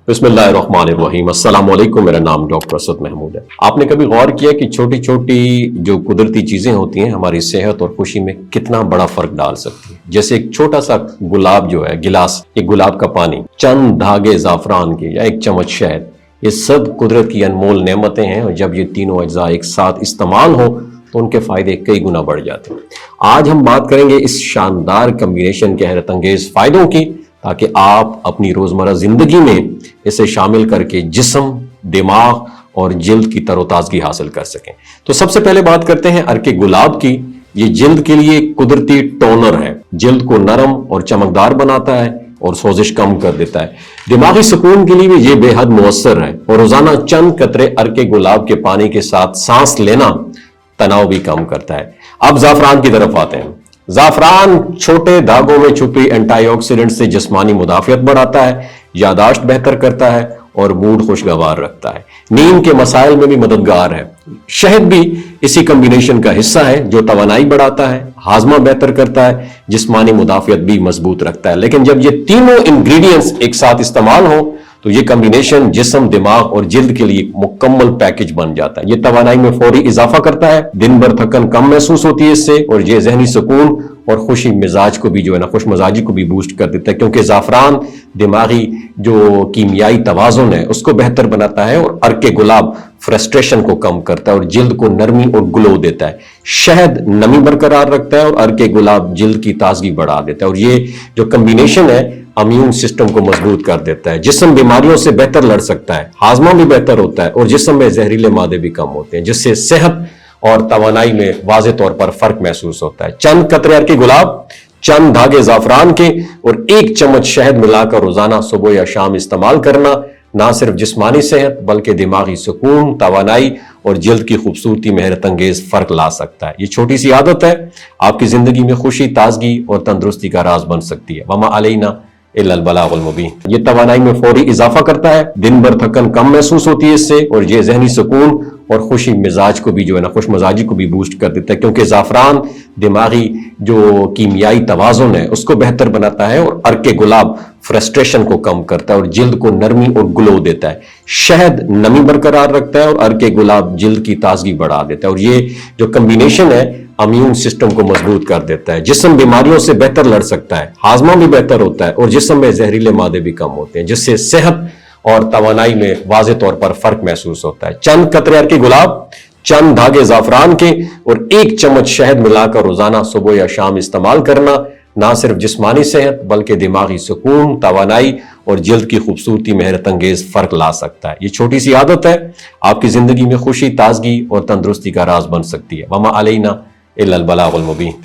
بسم اللہ الرحمن الرحیم۔ السلام علیکم، میرا نام ڈاکٹر اسد محمود ہے۔ آپ نے کبھی غور کیا کہ چھوٹی چھوٹی جو قدرتی چیزیں ہوتی ہیں ہماری صحت اور خوشی میں کتنا بڑا فرق ڈال سکتی ہیں؟ جیسے ایک چھوٹا سا گلاب جو ہے گلاس، ایک گلاب کا پانی، چند دھاگے زعفران کے یا ایک چمچ شہد، یہ سب قدرت کی انمول نعمتیں ہیں، اور جب یہ تینوں اجزاء ایک ساتھ استعمال ہوں تو ان کے فائدے کئی گنا بڑھ جاتے ہیں۔ آج ہم بات کریں گے اس شاندار کمبینیشن کے حیرت انگیز فائدوں کی، تاکہ آپ اپنی روزمرہ زندگی میں اسے شامل کر کے جسم، دماغ اور جلد کی تر و تازگی حاصل کر سکیں۔ تو سب سے پہلے بات کرتے ہیں ارک گلاب کی۔ یہ جلد کے لیے قدرتی ٹونر ہے، جلد کو نرم اور چمکدار بناتا ہے اور سوزش کم کر دیتا ہے۔ دماغی سکون کے لیے بھی یہ بے حد مؤثر ہے، اور روزانہ چند قطرے ارک گلاب کے پانی کے ساتھ سانس لینا تناؤ بھی کم کرتا ہے۔ اب زعفران کی طرف آتے ہیں۔ زعفران چھوٹے دھاگوں میں چھپی اینٹی آکسیڈنٹ سے جسمانی مدافعت بڑھاتا ہے، یادداشت بہتر کرتا ہے اور موڈ خوشگوار رکھتا ہے۔ نیند کے مسائل میں بھی مددگار ہے۔ شہد بھی اسی کمبینیشن کا حصہ ہے، جو توانائی بڑھاتا ہے، ہاضمہ بہتر کرتا ہے، جسمانی مدافعت بھی مضبوط رکھتا ہے۔ لیکن جب یہ تینوں انگریڈینٹس ایک ساتھ استعمال ہوں تو یہ کمبینیشن جسم، دماغ اور جلد کے لیے مکمل پیکج بن جاتا ہے۔ یہ توانائی میں فوری اضافہ کرتا ہے، دن بھر تھکن کم محسوس ہوتی ہے اس سے، اور یہ ذہنی سکون اور خوشی مزاج کو بھی جو ہے نا خوش مزاجی کو بھی بوسٹ کر دیتا ہے، کیونکہ زعفران دماغی جو کیمیائی توازن ہے اس کو بہتر بناتا ہے، اور ارک گلاب فرسٹریشن کو کم کرتا ہے اور جلد کو نرمی اور گلو دیتا ہے۔ شہد نمی برقرار رکھتا ہے اور ارک گلاب جلد کی تازگی بڑھا دیتا ہے، اور یہ جو کمبینیشن ہے امیون سسٹم کو مضبوط کر دیتا ہے۔ جسم بیماریوں سے بہتر لڑ سکتا ہے، ہاضمہ بھی بہتر ہوتا ہے، اور جسم میں زہریلے مادے بھی کم ہوتے ہیں، جس سے صحت اور توانائی میں واضح طور پر فرق محسوس ہوتا ہے۔ چند قطرے ارک گلاب، چند دھاگے زعفران کے اور ایک چمچ شہد ملا کر روزانہ صبح یا شام استعمال کرنا نہ صرف جسمانی صحت بلکہ دماغی سکون، توانائی اور جلد کی خوبصورتی میں حیرت انگیز فرق لا سکتا ہے۔ یہ چھوٹی سی عادت ہے آپ کی زندگی میں خوشی، تازگی اور تندرستی کا راز بن سکتی ہے۔ وما علینا الا البلاغ المبین۔ یہ توانائی میں فوری اضافہ کرتا ہے، دن بھر تھکن کم محسوس ہوتی ہے اس سے، اور یہ ذہنی سکون اور خوشی مزاج کو بھی جو ہے نا خوش مزاجی کو بھی بوسٹ کر دیتا ہے، کیونکہ زعفران دماغی جو کیمیائی توازن ہے اس کو بہتر بناتا ہے، اور ارک گلاب فرسٹریشن کو کم کرتا ہے اور جلد کو نرمی اور گلو دیتا ہے۔ شہد نمی برقرار رکھتا ہے اور ارک گلاب جلد کی تازگی بڑھا دیتا ہے، اور یہ جو کمبینیشن ہے امیون سسٹم کو مضبوط کر دیتا ہے۔ جسم بیماریوں سے بہتر لڑ سکتا ہے، ہاضمہ بھی بہتر ہوتا ہے، اور جسم میں زہریلے مادے بھی کم ہوتے ہیں، جس سے صحت اور توانائی میں واضح طور پر فرق محسوس ہوتا ہے۔ چند قطرے ارک گلاب، چند دھاگے زعفران کے اور ایک چمچ شہد ملا کر روزانہ صبح یا شام استعمال کرنا نہ صرف جسمانی صحت بلکہ دماغی سکون، توانائی اور جلد کی خوبصورتی میں حیرت انگیز فرق لا سکتا ہے۔ یہ چھوٹی سی عادت ہے آپ کی زندگی میں خوشی، تازگی اور تندرستی کا راز بن سکتی ہے۔ وما علینا الا البلاغ المبین۔